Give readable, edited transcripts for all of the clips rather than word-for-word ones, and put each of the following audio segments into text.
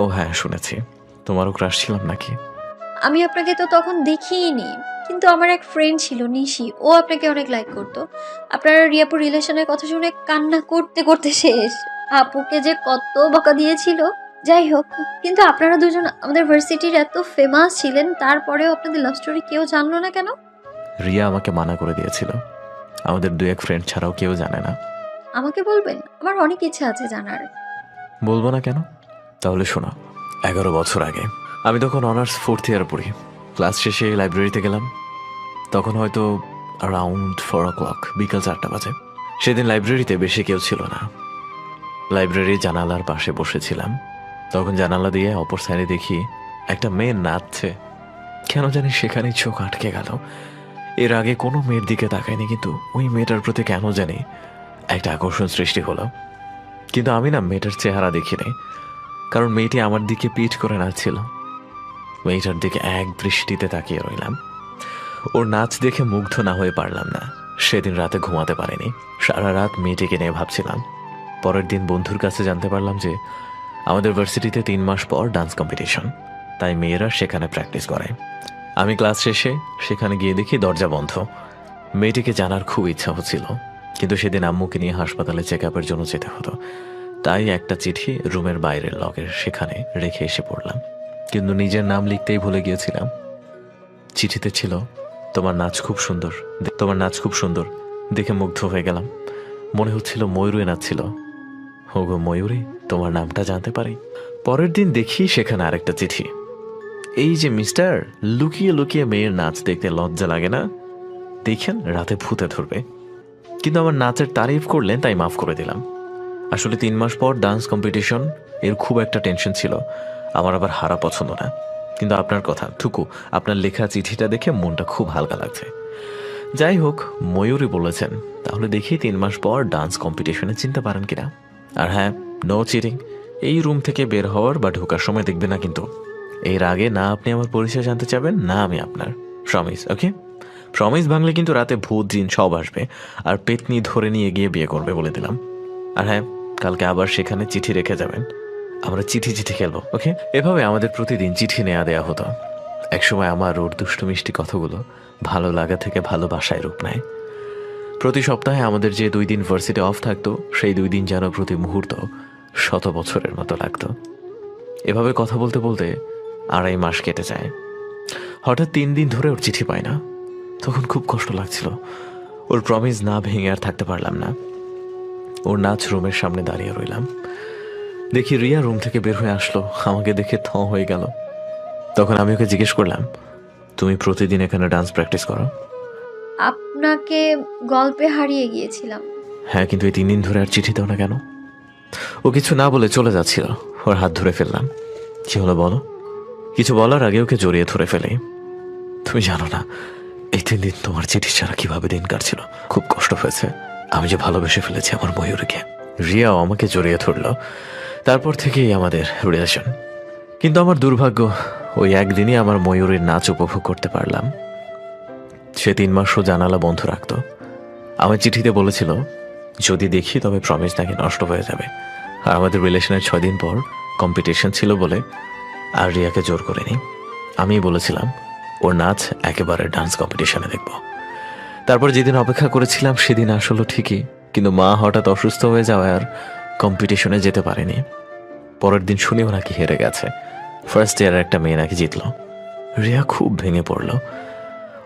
ও হ্যাঁ, শুনেছি। তোমারও ক্রাশ ছিলাম নাকি? আমি আপনাকে তো তখন দেখিনি, কিন্তু আমার এক ফ্রেন্ড ছিল নিশি, ও আপনাকে অনেক লাইক করতো। আপনার রিয়াপুর রিলেশনের কথা শুনে কান্না করতে করতে শেষ। আপুকে যে কত বকা দিয়েছিল। যাই হোক, কিন্তু আপনারা দুজন আমাদের ভার্সিটির এত ফেমাস ছিলেন, তারপরেও আপনাদের লাভ স্টোরি কেউ জানলো না কেন? রিয়া আমাকে মানা করে দিয়েছিল। আমাদের 2-1 ফ্রেন্ড ছাড়াও কেউ জানে না। আমাকে বলবেন? আমার অনেক ইচ্ছা আছে জানার। বলবো না কেন? তাহলে শোনো। 11 বছর আগে আমি তখন অনার্স 4th ইয়ার পড়ি। ক্লাস শেষে লাইব্রেরিতে গেলাম। তখন হয়তো অ্যারাউন্ড 4 o'clock, বিকাল 4টা বাজে। সেদিন লাইব্রেরিতে বেশি কেউ ছিল না। লাইব্রেরির জানালার পাশে বসেছিলাম। তখন জানালা দিয়ে অপর সাইডে দেখি একটা মেয়ে নাচছে। কেন জানি সেখানেই চোখ আটকে গেল। এর আগে কোনো মেয়ের দিকে তাকায়নি, কিন্তু ওই মেয়েটার প্রতি কেন জানি একটা আকর্ষণ সৃষ্টি হলো। কিন্তু আমি না মেয়েটার চেহারা দেখিনি, কারণ মেয়েটি আমার দিকে পিঠ করে নাচছিল। মেয়েটার দিকে এক দৃষ্টিতে তাকিয়ে রইলাম। ওর নাচ দেখে মুগ্ধ না হয়ে পারলাম না। সেদিন রাতে ঘুমাতে পারিনি। সারা রাত মেয়েটিকে নিয়ে ভাবছিলাম। পরের দিন বন্ধুর কাছে জানতে পারলাম যে আমাদের ভার্সিটিতে 3 মাস পর ডান্স কম্পিটিশন, তাই মেয়েরা সেখানে প্র্যাকটিস করে। আমি ক্লাস শেষে সেখানে গিয়ে দেখি দরজা বন্ধ। মেয়েটিকে জানার খুব ইচ্ছা হচ্ছিল, কিন্তু সেদিন আম্মুকে নিয়ে হাসপাতালে চেক আপের জন্য যেতে হতো। তাই একটা চিঠি রুমের বাইরের লকের সেখানে রেখে এসে পড়লাম, কিন্তু নিজের নাম লিখতেই ভুলে গিয়েছিলাম। চিঠিতে ছিল, তোমার নাচ খুব সুন্দর, তোমার নাচ খুব সুন্দর, দেখে মুগ্ধ হয়ে গেলাম। মনে হচ্ছিল ময়ূরী নাচছিল। ওগো ময়ূরী, তোমার নামটা জানতে পারি? পরের দিন দেখি সেখানে আরেকটা চিঠি। এই যে মিস্টার, লুকিয়ে লুকিয়ে মেয়ের নাচ দেখতে লজ্জা লাগে না? দেখেন রাতে ভূতে ধরবে। কিন্তু আমার নাচের তারিফ করলেন তাই মাফ করে দিলাম। আসলে 3 মাস পর ডান্স কম্পিটিশন, এর খুব একটা টেনশন ছিল। আমার আবার হারা পছন্দ না। কিন্তু আপনার কথা থুকু, আপনার লেখা চিঠিটা দেখে মনটা খুব হালকা লাগছে। যাই হোক, ময়ূরী বলেছেন, তাহলে দেখি 3 মাস পর ডান্স কম্পিটিশনে চিনতে পারেন কিনা। আর হ্যাঁ, নো চিটিং। এই রুম থেকে বের হওয়ার বা ঢোকার সময় দেখবে না কিন্তু। এর আগে না আপনি আমার পরিচয় জানতে চাবেন, না আমি আপনার। প্রমিস, ওকে? প্রমিস ভাঙলে কিন্তু রাতে ভূত জিন সব আসবে, আর পেতনি ধরে নিয়ে গিয়ে বিয়ে করবে বলে দিলাম। আর হ্যাঁ, কালকে আবার সেখানে চিঠি রেখে যাবেন। আমরা চিঠি চিঠি খেলবো, ওকে? এভাবে আমাদের প্রতিদিন চিঠি নেওয়া দেয়া হতো। একসময় আমার ওর দুষ্টু মিষ্টি কথাগুলো ভালো লাগা থেকে ভালোবাসায় রূপ নেয়। প্রতি সপ্তাহে আমাদের যে 2 দিন ভার্সিটি অফ থাকতো, সেই 2 দিন যেন প্রতি মুহূর্ত 100 বছরের মতো লাগতো। এভাবে কথা বলতে বলতে 2.5 মাস কেটে যায়। হঠাৎ 3 দিন ধরে ওর চিঠি পাই না। তখন খুব কষ্ট লাগছিল। ওর প্রমিস না ভেঙে আর থাকতে পারলাম না। ওর নাচ রুমের সামনে দাঁড়িয়ে রইলাম। দেখি রিয়া রুম থেকে বের হয়ে আসলো। আমাকে দেখে থ হয়ে গেল। তখন আমি ওকে জিজ্ঞেস করলাম, তুমি প্রতিদিন এখানে ডান্স প্র্যাকটিস করো? আপনাকে গল্পে হারিয়ে গিয়েছিলাম। হ্যাঁ, কিন্তু এই 3 দিন ধরে আর চিঠি দাও না কেন? ও কিছু না বলে চলে যাচ্ছিল। ওর হাত ধরে ফেললাম। কি হলো বলো? কিছু বলার আগে ওকে জড়িয়ে ধরে ফেলে। তুমি জানো না এই 3 দিন তোমার চিঠি ছাড়া কিভাবে দিন কাটছিল। খুব কষ্ট হয়েছে। আমি যে ভালোবেসে ফেলেছি আমার ময়ূরীকে। রিয়াও আমাকে জড়িয়ে ধরলো। তারপর থেকেই আমাদের রিলেশন। কিন্তু আমার দুর্ভাগ্য, ওই একদিনই আমার ময়ূরীর নাচ উপভোগ করতে পারলাম। সে 3 মাসও জানালা বন্ধ রাখতো। আমার চিঠিতে বলেছিল, যদি দেখি তবে প্রমিস নাকি নষ্ট হয়ে যাবে। আর আমাদের রিলেশনের 6 দিন পর কম্পিটিশন ছিল বলে আর রিয়াকে জোর করিনি। আমি বলেছিলাম ওর নাচ একেবারে ডান্স কম্পিটিশনে দেখব। তারপর যেদিন অপেক্ষা করেছিলাম সেদিন আসলো ঠিকই, কিন্তু মা হঠাৎ অসুস্থ হয়ে যাওয়ায় আর কম্পিটিশনে যেতে পারেনি। পরের দিন শুনেও নাকি হেরে গেছে। ফার্স্ট ইয়ারের একটা মেয়ে নাকি জিতল। রিয়া খুব ভেঙে পড়ল।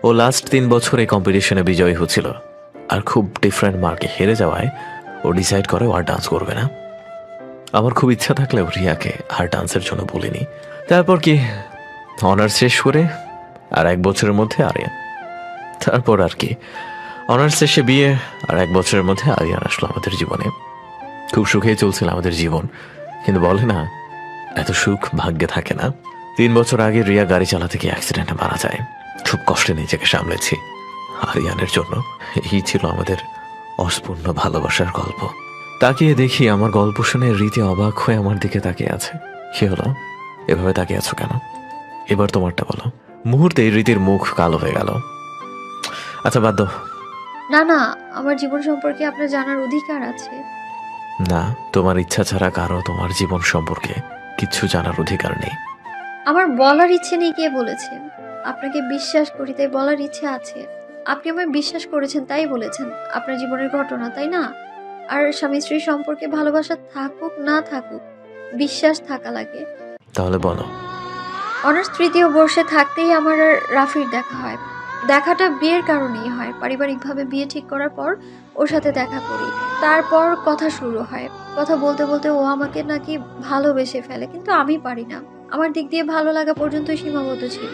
ও লাস্ট 3 বছর এই কম্পিটিশনে বিজয়ী হচ্ছিল, আর খুব ডিফারেন্ট মার্কে হেরে যাওয়ায় ও ডিসাইড করে ও আর ডান্স করবে না। আমার খুব ইচ্ছা থাকলেও রিয়াকে আর ডান্সের জন্য বলিনি। তারপর কি, অনার্স শেষ করে আর 1 বছরের মধ্যে আরিয়ান। তারপর আর কি, অনার্স শেষে বিয়ে, আর 1 বছরের মধ্যে আরিয়ান আসলো আমাদের জীবনে। খুব সুখেই চলছিল আমাদের জীবন, কিন্তু বলে না, এত সুখ ভাগ্যে থাকে না। 3 বছর আগে রিয়া গাড়ি চালাতে গিয়ে অ্যাক্সিডেন্টে মারা যায়। খুব কষ্টে নিজেকে সামলেছি আরিয়ানের জন্য। এই ছিল আমাদের অস্পূর্ণ ভালোবাসার গল্প। তাকিয়ে দেখি আমার গল্প শুনে রীতি অবাক হয়ে আমার দিকে তাকিয়ে আছে। কি হলো, এভাবে তাকিয়ে আছো কেন? এবার তোমারটা বলো। মুহূর্তে রীতির মুখ কালো হয়ে গেল। আচ্ছা বাদ দাও। না না, আমার জীবন সম্পর্কে আপনার জানার অধিকার আছে। না, তোমার ইচ্ছা ছাড়া কারো তোমার জীবন সম্পর্কে কিচ্ছু জানার অধিকার নেই। আমার বলার ইচ্ছে নেই কে বলেছে? আপনাকে বিশ্বাস করি তাই বলার ইচ্ছে আছে। আপনি আমায় বিশ্বাস করেছেন তাই বলেছেন। আপনার জীবনের ঘটনা, তাই না? আর স্বামী স্ত্রীর সম্পর্কে ভালোবাসা থাকুক না থাকুক, বিশ্বাস থাকা লাগে। তাহলে বলো। অনার্স তৃতীয় বর্ষে থাকতেই আমার আর রাফির দেখা হয়। দেখাটা বিয়ের কারণেই হয়। পারিবারিকভাবে বিয়ে ঠিক করার পর ওর সাথে দেখা করি। তারপর কথা শুরু হয়। কথা বলতে বলতে ও আমাকে নাকি ভালোবেসে ফেলে, কিন্তু আমি পারি না। আমার দিক দিয়ে ভালো লাগা পর্যন্তই সীমাবদ্ধ ছিল।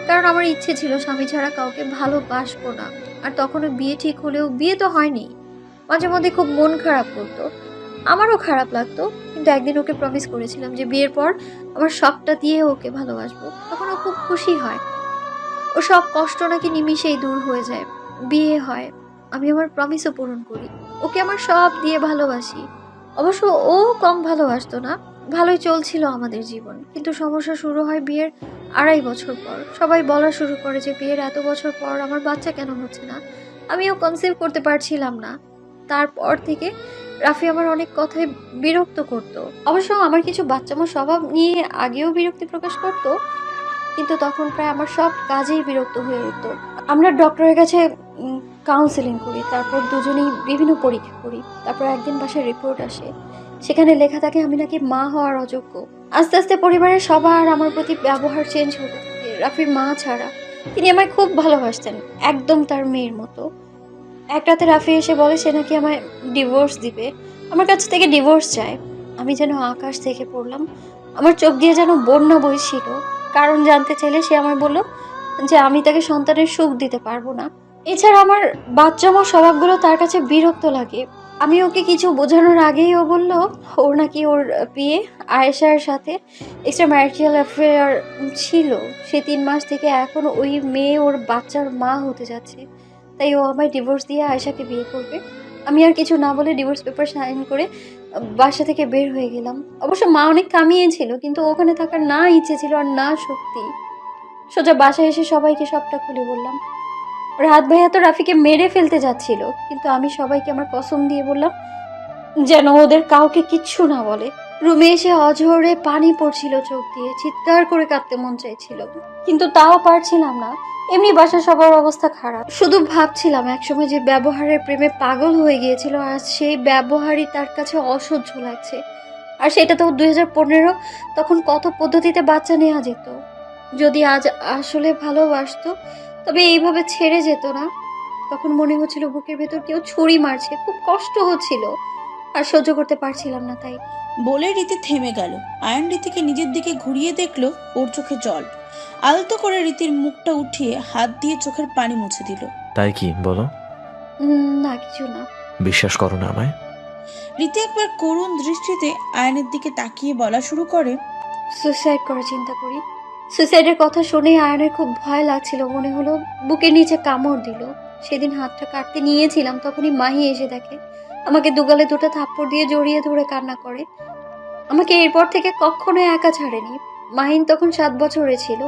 কারণ আমার ইচ্ছে ছিল স্বামী ছাড়া কাউকে ভালোবাসবো না। আর তখনও বিয়ে ঠিক হলেও বিয়ে তো হয়নি। মাঝে মধ্যে খুব মন খারাপ করতো। আমারও খারাপ লাগতো। কিন্তু একদিন ওকে প্রমিস করেছিলাম যে বিয়ের পর আমার সবটা দিয়ে ওকে ভালোবাসবো। তখন ও খুব খুশি হয়। ও সব কষ্ট নাকি নিমিষেই দূর হয়ে যায়। বিয়ে হয়। আমি আমার প্রমিসও পূরণ করি। ওকে আমার সব দিয়ে ভালোবাসি। অবশ্য ও কম ভালোবাসতো না। ভালোই চলছিল আমাদের জীবন। কিন্তু সমস্যা শুরু হয় বিয়ের 2.5 বছর পর। সবাই বলা শুরু করে যে বিয়ের এত বছর পর আমার বাচ্চা কেন হচ্ছে না? আমিও কনসিভ করতে পারছিলাম না। তারপর থেকে রাফি আমার অনেক কথায় বিরক্ত করত। অবশ্য আমার কিছু বাচ্চামো স্বভাব নিয়ে আগেও বিরক্তি প্রকাশ করত। কিন্তু তখন প্রায় আমার সব কাজেই বিরক্ত হয়ে উঠত। আমরা ডক্টরের কাছে কাউন্সেলিং করি, তারপর দুজনেই বিভিন্ন পরীক্ষা করি। তারপর একদিন বাসায় রিপোর্ট আসে, সেখানে লেখা থাকে আমি নাকি মা হওয়ার অযোগ্য। আস্তে আস্তে পরিবারের সবার আমার প্রতি ব্যবহার চেঞ্জ হতে থাকে, রাফির মা ছাড়া। তিনি আমায় খুব ভালোবাসতেন, একদম তার মেয়ের মতো। এক রাতে রাফি এসে বলে সে নাকি আমায় ডিভোর্স দিবে, আমার কাছ থেকে ডিভোর্স চায়। আমি যেন আকাশ থেকে পড়লাম, আমার চোখ দিয়ে যেন বন্যা বইছিল। কারণ জানতে চাইলে সে আমায় বলল যে আমি তাকে সন্তানের সুখ দিতে পারবো না। এছাড়া আমার বাচ্চামো স্বভাবগুলো তার কাছে বিরক্ত লাগে। আমি ওকে কিছু বোঝানোর আগেই ও বলল ওর নাকি ওর বিয়ে আয়েশার সাথে এক্সট্রা ম্যারিটাল অ্যাফেয়ার ছিল। সে 3 মাস থেকে এখন ওই মেয়ে ওর বাচ্চার মা হতে যাচ্ছে। তাই ও আমায় ডিভোর্স দিয়ে আয়েশাকে বিয়ে করবে। আমি আর কিছু না বলে ডিভোর্স পেপার সাইন করে বাসা থেকে বের হয়ে গেলাম। অবশ্য মা অনেক কামিয়েছিল, কিন্তু ওখানে থাকার না ইচ্ছে ছিল আর না শক্তি। সোজা বাসায় এসে সবাইকে সবটা খুলে বললাম। রাহাত ভাইয়া তো রাফিকে মেরে ফেলতে যাচ্ছিল, কিন্তু আমি সবাইকে আমার কসম দিয়ে বললাম যেন ওদের কাউকে কিচ্ছু না বলে। রুমে এসে অঝরে পানি পড়ছিল চোখ দিয়ে, চিৎকার করে কাঁদতে মন চাইছিল, কিন্তু তাও পারছিলাম না। এমনি বাসার সবার অবস্থা খারাপ। শুধু ভাবছিলাম একসময় যে ব্যবহারের প্রেমে পাগল হয়ে গিয়েছিল, আজ সেই ব্যবহারই তার কাছে অসহ্য লাগছে। আর সেটা তো 2015, তখন কত পদ্ধতিতে বাচ্চা নেওয়া যেত। যদি আজ আসলে ভালোবাসতো তবে এইভাবে ছেড়ে যেত না। তখন মনে হচ্ছিল বুকের ভেতর কেউ ছুরি মারছে, খুব কষ্ট হচ্ছিল আর সহ্য করতে পারছিলাম না। তাই বলে রীতি থেমে গেল। আয়ন রীতিকে নিজের দিকে ঘুরিয়ে দেখলো, ওর চোখে জল। আলতো করে রীতির মুখটা উঠিয়ে হাত দিয়ে চোখের পানি মুছে দিল। তাই কি বলো? না, কিছু না। বিশ্বাস করো না আমায়? রীতি একবার করুণ দৃষ্টিতে আয়নের দিকে তাকিয়ে বলা শুরু করে, সুসাইড করার চিন্তা করি। সুসাইডের কথা শুনে আয়নের খুব ভয় লাগছিল, মনে হলো বুকের নিচে কামড় দিল। সেদিন হাতটা কাটতে নিয়েছিলাম, তখনই মাহি এসে দেখে, আমাকে দুগালে দুটো থাপ্পড় দিয়ে জড়িয়ে ধরে কান্না করে। আমাকে এরপর থেকে কখনো একা ছাড়েনি। মাহিন তখন 7 বছরে ছিল।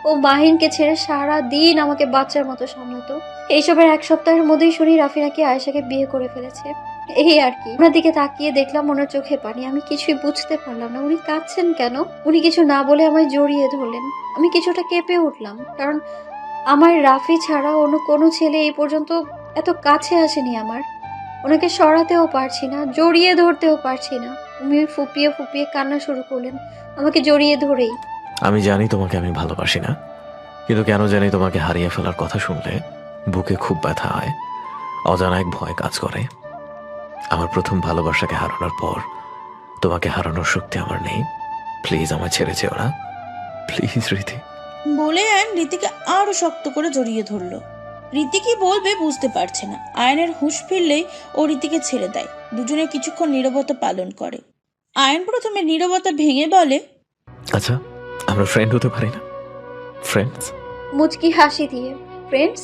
ও মাহিনকে ছেড়ে সারা দিন আমাকে বাচ্চার মতো সামলাতো। এইসবের 1 সপ্তাহের মধ্যেই শুনি রাফি নাকি আয়েশাকে বিয়ে করে ফেলেছে। এই আর কি। ওনার দিকে তাকিয়ে দেখলাম ওনার চোখে পানি। আমি কিছুই বুঝতে পারলাম না উনি কাঁদছেন কেন। উনি কিছু না বলে আমায় জড়িয়ে ধরলেন। আমি কিছুটা কেঁপে উঠলাম, কারণ আমার রাফি ছাড়া অন্য কোনো ছেলে এই পর্যন্ত এত কাছে আসেনি আমার। ওনাকে সরাতেও পারছি না, জড়িয়ে ধরতেও পারছি না। উনি ফুপিয়ে ফুপিয়ে কান্না শুরু করলেন আমাকে জড়িয়ে ধরেই। আমি জানি তোমাকে আমি ভালোবাসি না, কিন্তু কেন জানি তোমাকে হারিয়ে ফেলার কথা শুনলে বুকে খুব ব্যথা হয়, অজানা এক ভয় কাজ করে। আমার প্রথম ভালোবাসাকে হারানোর পর তোমাকে হারানোর শক্তি আমার নেই। প্লিজ আমায় ছেড়ে যেও না, প্লিজ রীতি। বলে আয়ন রীতিকে আরো শক্ত করে জড়িয়ে ধরলো। রীতি কি বলবে বুঝতে পারছে না। আয়নের হুঁশ ফিরলেই ও রীতিকে ছেড়ে দেয়। দুজনে কিছুক্ষণ নীরবতা পালন করে। আয়ন প্রথমে নীরবতা ভেঙে বলে, আচ্ছা, আমরা ফ্রেন্ড হতে পারি না? ফ্রেন্ডস? মুচকি হাসি দিয়ে, ফ্রেন্ডস?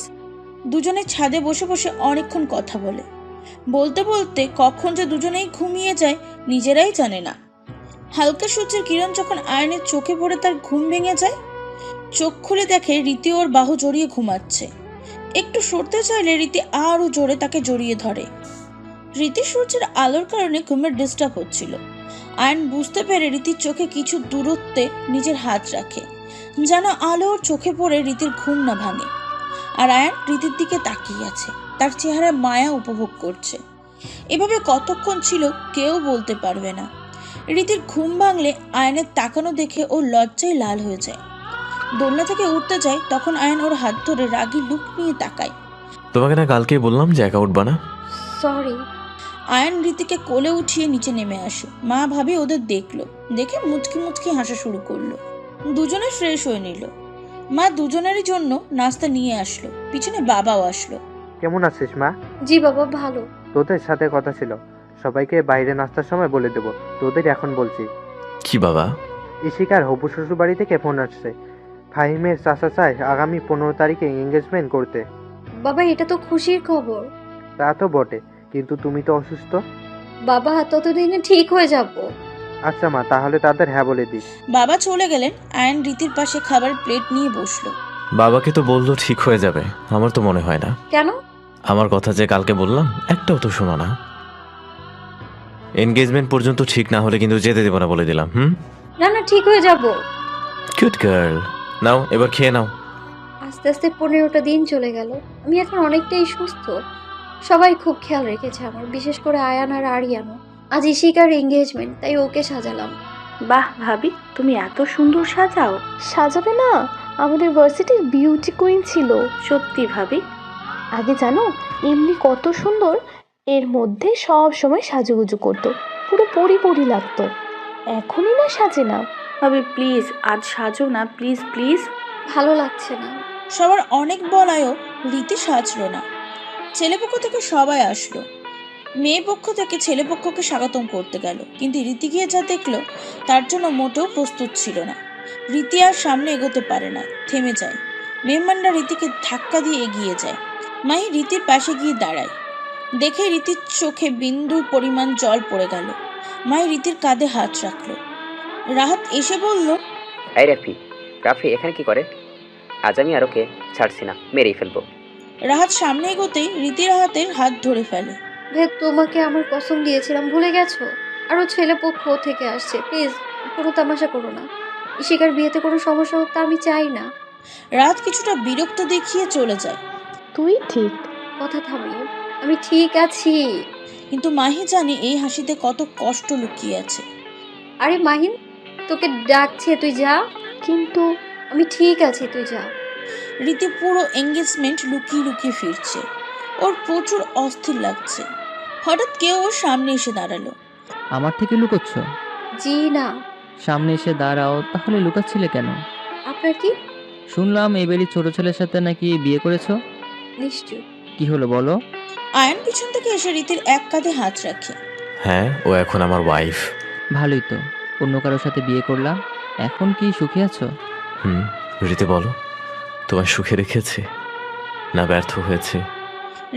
দুজনে ছাদে বসে বসে অনেকক্ষণ কথা বলে। বলতে বলতে কখন যে দুজনেই ঘুমিয়ে যায় নিজেরাই জানে না। হালকা সূর্যের কিরণ যখন আয়নের চোখে পড়ে তার ঘুম ভেঙে যায়। চোখ খুলে দেখে রীতি ওর বাহু জড়িয়ে ঘুমাচ্ছে। একটু সরতে চাইলে রীতি আরো জোরে তাকে জড়িয়ে ধরে। রীতি সূর্যের আলোর কারণে ঘুমের ডিস্টার্ব হচ্ছিল। আয়ন বুঝতে পেরে রীতির চোখে কিছু দূরত্বে নিজের হাত রাখে, যেন আলো ওর চোখে পড়ে রীতির ঘুম না ভাঙে। আর আয়ন রীতির দিকে তাকিয়ে আছে, তার চেহারায় মায়া উপভোগ করছে। এভাবে কতক্ষণ ছিল কেউ বলতে পারবে না। রীতির ঘুম ভাঙলে আয়নের তাকানো দেখে ও লজ্জায় লাল হয়ে যায়। দোলনা থেকে উঠতে যায়, তখন আয়ন ওর হাত ধরে রাগী লুক নিয়ে তাকায়। তোমাকে না কালকেই বললাম যে একা উঠবা না? সরি। আয়ন রীতিকে কোলে উঠিয়ে নিচে নেমে আসে। মা ভাবি ওদের দেখলো, দেখে মুচকি মুচকি হাসা শুরু করলো। দুজনে ফ্রেশ হয়ে নিল। মা দুজনেরই জন্য নাস্তা নিয়ে আসলো, পিছনে বাবাও আসলো। কেমন আছিস মা? জি বাবা, ভালো। তোদের সাথে কথা ছিল, সবাইকে বাইরে নাস্তার সময় বলে দেবো, তোদের এখন বলছি। কি বাবা? ইশিকার হবু শ্বশুর বাড়ি থেকে ফোন আসছে। ফাহিমের চাচা চায় আগামী 15 তারিখে এঙ্গেজমেন্ট করতে। বাবা, এটা তো খুশির খবর। তা তো বটে, কিন্তু তুমি তো অসুস্থ। বাবা, ততদিনে ঠিক হয়ে যাব। আচ্ছা মা, তাহলে তাদের হ্যাঁ বলে দিস। বাবা চলে গেলেন। আয়ন রীতির পাশে খাবার প্লেট নিয়ে বসলো। বাবাকে তো বললো ঠিক হয়ে যাবে, আমার তো মনে হয় না। কেন? আমার কথা যে কালকে বললাম একটাও তো শোনো না। এনগেজমেন্ট পর্যন্ত ঠিক না হলে কিন্তু যেতে দেবো না বলে দিলাম। না না, ঠিক হয়ে যাব। Cute girl. নাও এবার খেয়ে নাও। আস্তে আস্তে 15টা দিন চলে গেল। আমি এখন অনেকটাই সুস্থ। সবাই খুব খেয়াল রেখেছে আমার, বিশেষ করে আয়ান আর আরিয়ানও। আজ ইশিকার এঙ্গেজমেন্ট, তাই ওকে সাজালাম। বাহ ভাবি, তুমি এত সুন্দর সাজাও। সাজাবে না? আমাদের ভার্সিটির বিউটি কুইন ছিল। সত্যি ভাবি। আগে জানো এমনি কত সুন্দর, এর মধ্যে সব সময় সাজুগুজু করতো, পুরো পরি লাগতো। এখনই না সাজে না। ভাবি প্লিজ আজ সাজো না, প্লিজ প্লিজ। ভালো লাগছে না। সবার অনেক বলায়ও রীতি সাজলো না। ছেলেপক্ষ থেকে সবাই আসলো। মেয়ে পক্ষ থেকে ছেলেপক্ষকে স্বাগতম করতে গেল, কিন্তু রীতি গিয়ে যা দেখলো তার জন্য মোটেও প্রস্তুত ছিল না। রীতি আর সামনে এগোতে পারে না, থেমে যায়। মেহমানরা রীতিকে ধাক্কা দিয়ে এগিয়ে যায়। মাহি রীতির পাশে গিয়ে দাঁড়ায়। দেখে রীতির চোখে বিন্দু পরিমাণ জল পড়ে গেল। মাহি রীতির কাঁধে হাত রাখলো। রাহাত এসে বলল, এই রাফি এখানে কি করে? আজ আমি আর ওকে ছাড়ছি না, মেরেই ফেলবো। রাহাত সামনে এগোতেই রীতির হাতের হাত ধরে ফেলে। ভাই, তোমাকে আমার কসম দিয়েছিলাম, ভুলে গেছো? আরও ছেলে পক্ষ থেকে আসছে, প্লিজ কোনো তামাশা করো না। ইশিকার বিয়েতে কোনো সমস্যা হোক তা আমি চাই না। রাহাত কিছুটা বিরক্ত দেখিয়ে চলে যায়। তুই ঠিক। কথা থামিয়ে, আমি ঠিক আছি। কিন্তু মাহি জানে এই হাসিতে কত কষ্ট লুকিয়ে আছে। আরে মাহিন, তোকে ডাকছে, তুই যা। কিন্তু আমি ঠিক আছি, তুই যা। রীতি পুরো এঙ্গেজমেন্ট লুকিয়ে লুকিয়ে ফিরছে। ওর প্রচুর অস্থির লাগছে। হঠাৎ কেউ ওর সামনে এসে দাঁড়ালো। আমার থেকে লুকোচ্ছ? জি না। সামনে এসে দাঁড়াও, তাহলে লুকাচ্ছিলে কেন? আপনার কি? শুনলাম এই বাড়ির ছোট ছেলের সাথে নাকি বিয়ে করেছো। নিশ্চয়। কি হলো বলো? আয়ন পিছন থেকে এসে রীতির এক কাঁধে হাত রাখে। হ্যাঁ, ও এখন আমার ওয়াইফ। ভালোই তো, অন্য কারোর সাথে বিয়ে করলাম। এখন কি সুখী আছো? রীতি বলো, তোমার সুখে রেখেছে না ব্যর্থ হয়েছে?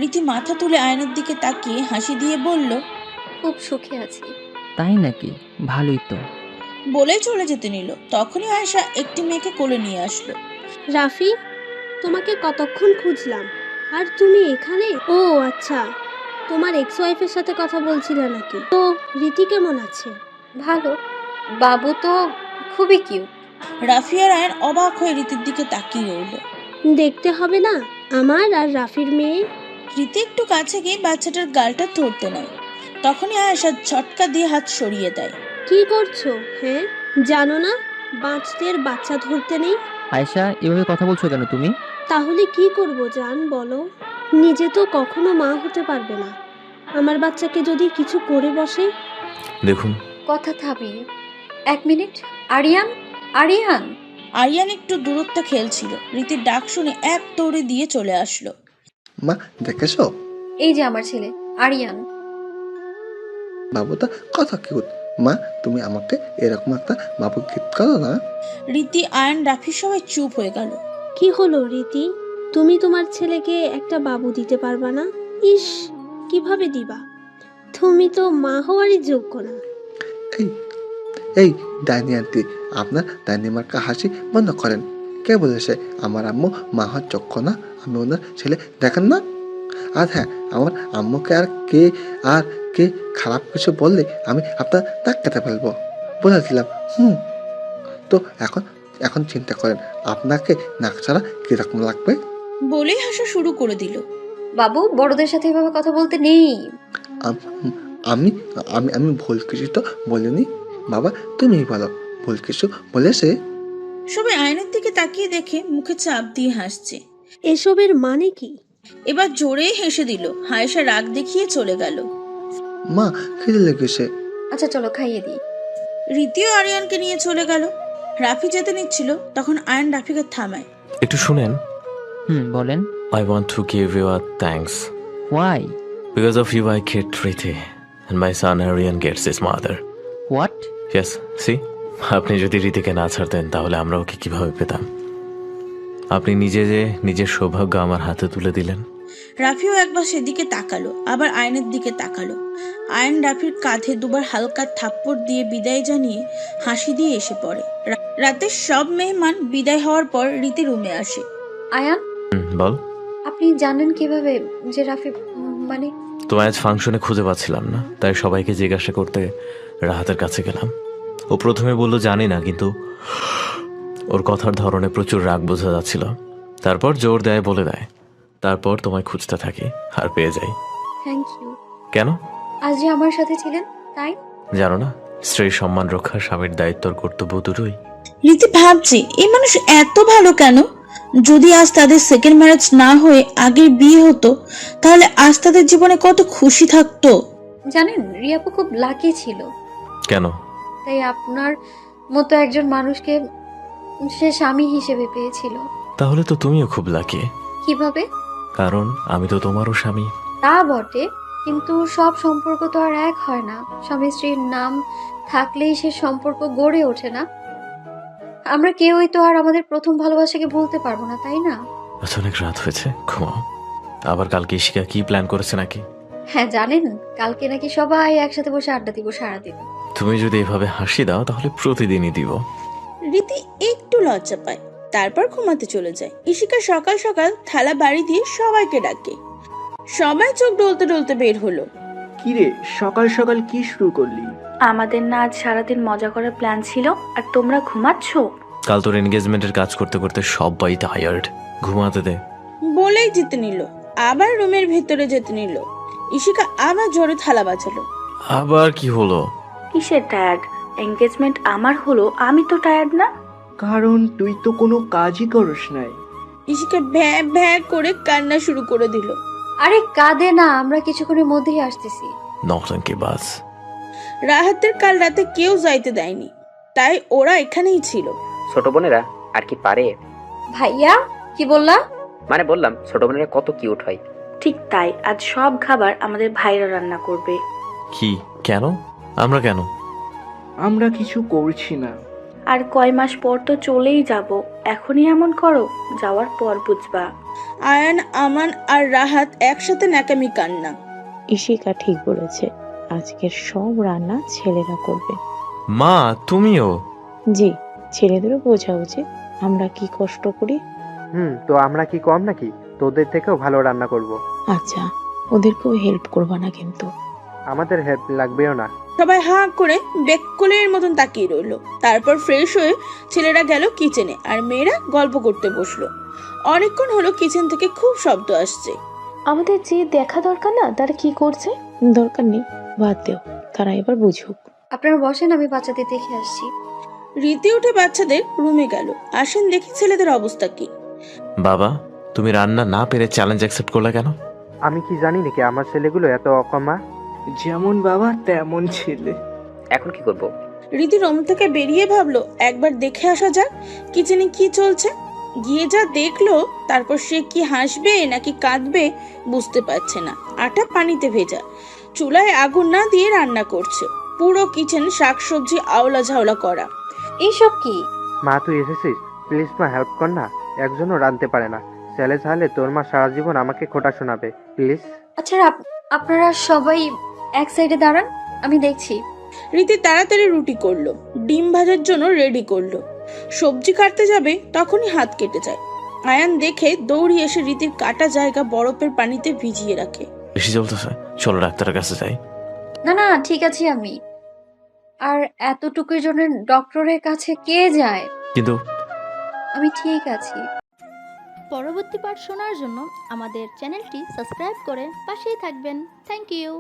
রীতি মাথা তুলে আয়নের দিকে তাকিয়ে হাসি দিয়ে বলল, খুব সুখে আছি। তাই নাকি? ভালোই তো। বলেই চলে যেতে নিল। তখনই আয়েশা একটি মেয়েকে কোলে নিয়ে আসলো। রাফি, তোমাকে কতক্ষণ খুঁজলাম, আর তুমি এখানে? ও আচ্ছা, তোমার এক্স ওয়াইফের সাথে কথা বলছিলে নাকি? তো রীতি কেমন আছে? ভালো, বাবু তো খুবই কিউট। রাফি আর আয়ন অবাক হয়ে রীতির দিকে তাকিয়ে রইল। দেখতে হবে না আমার আর রাফির মেয়ে? রীতি একটু কাছে গিয়ে বাচ্চাটার গালটা ধরতে নেয়। তখনই আয়েশা ঝটকা দিয়ে হাত সরিয়ে দেয়। কি করছো? হ্যাঁ, জানো না বাঁচদের বাচ্চা ধরতে নেই? আয়শা, এভাবে কথা বলছো কেন তুমি? তাহলে কি করব জান বলো? নিজে তো কখনো মা হতে পারবে না, আমার বাচ্চাকে যদি কিছু করে বসে। দেখুন, কথা থামিয়ে, 1 মিনিট। আরিয়ান, আরিয়ান। আরিয়ান একটু দূরত্বে খেলছিল। রীতির ডাক শুনে এক দৌড়ে দিয়ে চলে আসলো। মা দেখেছো? এই যে আমার ছেলে আরিয়ান। বাবুটা কত কিউট। মা, তুমি আমাকে এরকম একটা বাবু গিফট করো না? রীতি, আয়ন, রাফি সবাই চুপ হয়ে গেল। কি হলো রীতি, তুমি তোমার ছেলেকে একটা বাবু দিতে পারবা না? ইস, কিভাবে দিবা? তুমি তো মা হওয়ারই যোগ্য না। এই এই ডাইনি আন্টি, আপনার ডাইনি মার্কা হাসি বন্ধ করেন। কে বলেছে আমার আম্মু মা হওয়ার যোগ্য না? আমি ওনার ছেলে, দেখেন না আর হ্যাঁ, আমার আম্মুকে আর কে খারাপ কিছু বললে আমি আপনার নাক কেটে ফেলবো, বলে দিলাম। তো এখন এখন চিন্তা করেন আপনাকে নাক ছাড়া কিরকম লাগবে। বলেই হাসা শুরু করে দিল। বাবু, বড়দের সাথে এভাবে কথা বলতে নেই। আম- আমি আমি আমি ভুল কিছু তো বলিনি। বাবা তুমিই বলো, ভুল কিছু বলেছে? সবাই আয়নের দিকে তাকিয়ে দেখে মুখে চাপ দিয়ে হাসছে। এসবের মানে কি? এবার জোরে হেসে দিল। হায়েশা রাগ দেখিয়ে চলে গেল। মা খিদে লেগেছে। আচ্ছা চলো খাইয়ে দিই। রীতিও আরিয়ানকে নিয়ে চলে গেল। রাফি যেতে নিচ্ছিল, তখন আয়ন রাফিকে থামায়। একটু শুনেন। বলেন। I want to give you a thanks. Why? Because of you I get Riti and my son Aryan gets his mother. What? Yes, see? আপনি যদি রীতিকে না ছাড়তেন তাহলে আমরা ওকে কিভাবে পেতাম? আপনি নিজের সৌভাগ্য আমার হাতে তুলে দিলেন। রাফিও একবার সেদিকে তাকালো, আবার আয়নের দিকে তাকালো। আয়ন রাফির কাঁধে দুবার হালকা থাপ্পড় দিয়ে বিদায় জানিয়ে হাসি দিয়ে এসে পড়ে। রাতে সব মেহমান বিদায় হওয়ার পর রীতি রুমে আসে। আয়ান, বল। আপনি জানেন কিভাবে যে রাফি মানে? তোমায় আজ ফাংশনে খুঁজে পাচ্ছিলাম না, তাই সবাইকে জিজ্ঞাসা করতে রাহাতের কাছে গেলাম। ও প্রথমে বললো জানি না, কিন্তু ওর কথার ধরনে প্রচুর রাগ বোঝা যাচ্ছিল। তারপর জোর দেয়, বলে দেয়। তারপর তোমায় খুঁজতে থাকি আর পেয়ে যাই। Thank you. কেন? আজ যে আমার সাথে ছিলেন তাই। জানো না, স্ত্রীর সম্মান রক্ষা স্বামীর দায়িত্ব আর কর্তব্য দুটোই। রীতি ভাবছে এই মানুষ এত ভালো কেন? যদি আজ তাদের সেকেন্ড ম্যারেজ না হয়ে আগের বিয়ে হতো, তাহলে আজ তাদের জীবনে কত খুশি থাকতো। জানেন, রিয়াপু খুব লাকি ছিল। কেন? তাই আপনার মতো একজন মানুষকে সে স্বামী হিসেবে পেয়েছিল। তাহলে তো তুমিও খুব লাকি। কিভাবে? কারণ আমি তো তোমারও স্বামী। তা বটে, কিন্তু সব সম্পর্ক তো আর এক হয় না। স্বামী স্ত্রীর নাম থাকলেই সে সম্পর্ক গড়ে ওঠে না। আমরা কেউই তো আর আমাদের প্রথম ভালোবাসাকে ভুলতে পারবো না, তাই না? আচ্ছা, অনেক রাত হয়েছে, ঘুমাও। আবার কালকে ইশিকা কি প্ল্যান করেছে নাকি? হ্যাঁ জানেন, কালকে নাকি সবাই একসাথে বসে আড্ডা দিব সারাদিন। তুমি যদি এভাবে হাসি দাও তাহলে প্রতিদিনই দিব। রীতি একটু লজ্জা পায়, তারপর ঘুমাতে চলে যায়। ইশিকা সকাল সকাল থালা বাড়ি দিয়ে সবাইকে ডাকে। সবাই চোখ ডলতে ডলতে বের হলো। কিরে, সকাল সকাল কি শুরু করলি? আমাদের না আজ সারাদিন মজা করার প্ল্যান ছিল, আর তোমরা ঘুমাচ্ছ? কাল তোর এনগেজমেন্টের কাজ করতে করতে সবাই টায়ার্ড, ঘুমাতে দে। বলেই যেতে নিল, আবার রুমের ভেতরে যেতে নিল। ইশিকা আবার জোরে থালা বাজালো। আবার কি হলো? কিসের টায়ার্ড? এনগেজমেন্ট আমার হলো, আমি তো টায়ার্ড না। কারণ তুই তো কোনো কাজই করস নাই। ইশিকা ভ্যাঁ ভ্যাঁ করে কান্না শুরু করে দিল। আরে কাঁদে না, আমরা কিছুক্ষণের মধ্যেই আসতেছি। নকটাঙ্কি বাস। রাহাতের কাল রাতে কেউ যাইতে দেয়নি, তাই ওরা এখানেই ছিল। ছোট বোনেরা আর কি পারে? ভাইয়া কি বললা? মানে বললাম ছোট বোনেরা কত কিউট হয়। ঠিক তাই, আজ সব খাবার আমাদের ভাইরা রান্না করবে। কি? কেন? আমরা কেন? আমরা কিছু করছি না। আর কয় মাস পর তো চলেই যাব, এখনই এমন করো, যাওয়ার পর বুঝবা। আয়ান, আমান আর রাহাত একসাথে ন্যাকামি কান্না। ইশিকা ঠিক বলেছে, আজকের সব রান্না ছেলেরা করবে। মা তুমিও? জি, ছেলেদেরও বোঝা উচিত আমরা কি কষ্ট করি। তো আমরা কি কম নাকি? তোদের থেকেও ভালো রান্না করব। আচ্ছা, ওদেরকেও হেল্প করবা না কিন্তু। আমাদের হেল্প লাগবেও না। সবাই হাঁ করে বেককলের মতন তাকিয়ে রইল। তারপর ফ্রেশ হয়ে ছেলেরা গেল কিচেনে, আর মেয়েরা গল্প করতে বসলো। অনেকক্ষণ হলো কিচেন থেকে খুব শব্দ আসছে। আমাদের যে দেখা দরকার না তারা কি করছে। দরকার নেই, বাদ দেও, তারা এবার বুঝুক। আপনারা বসেন, আমি বাচ্চাদের দেখে আসছি। রীতি উঠে বাচ্চাদের রুমে গেল। আসেন দেখি ছেলেদের অবস্থা কি। বাবা, তুমি রান্না না পেরে চ্যালেঞ্জ অ্যাকসেপ্ট করলে কেন? আমি কি জানি নাকি আমার ছেলেগুলো এত অকমা? যেমন বাবা তেমন ছেলে। এখন কি করব? রীতি রুম থেকে বেরিয়ে ভাবলো একবার দেখে আসা যাক কিচেনে কি চলছে। গিয়ে যা দেখলো, তারপর সে কি হাসবে নাকি কাঁদবে বুঝতে পারছে না। আটা পানিতে ভেজা, চুলায় আগুন না দিয়ে রান্না করছে। পুরো কিচেন শাকসবজি আওলা ঝাওলা করা। এইসব কি? মা তুই এসেছিস, প্লিজ মা হেল্প কর না। একজনও রাঁধতে পারে না। ছেলে ছাড়লে তোর মা সারা জীবন আমাকে খোটা শোনাবে, প্লিজ। আচ্ছা আপনারা সবাই এক সাইডে দাঁড়ান, আমি দেখছি। রীতি তাড়াতাড়ি রুটি করলো, ডিম ভাজার জন্য রেডি করলো। সবজি কাটতে যাবে তখনই হাত কেটে যায়। আয়ান দেখে দৌড়িয়ে এসে রীতির কাটা জায়গা বরফের পানিতে ভিজিয়ে রাখে। বেশি চলতেছে, চলো ডাক্তারের কাছে যাই। না না, ঠিক আছি আমি। আর এতটুকুর জন্য ডক্টরের কাছে কে যায়? কিন্তু আমি ঠিক আছি। পরবর্তী পার্ট শোনার জন্য আমাদের চ্যানেলটি সাবস্ক্রাইব করে পাশেই থাকবেন। Thank you.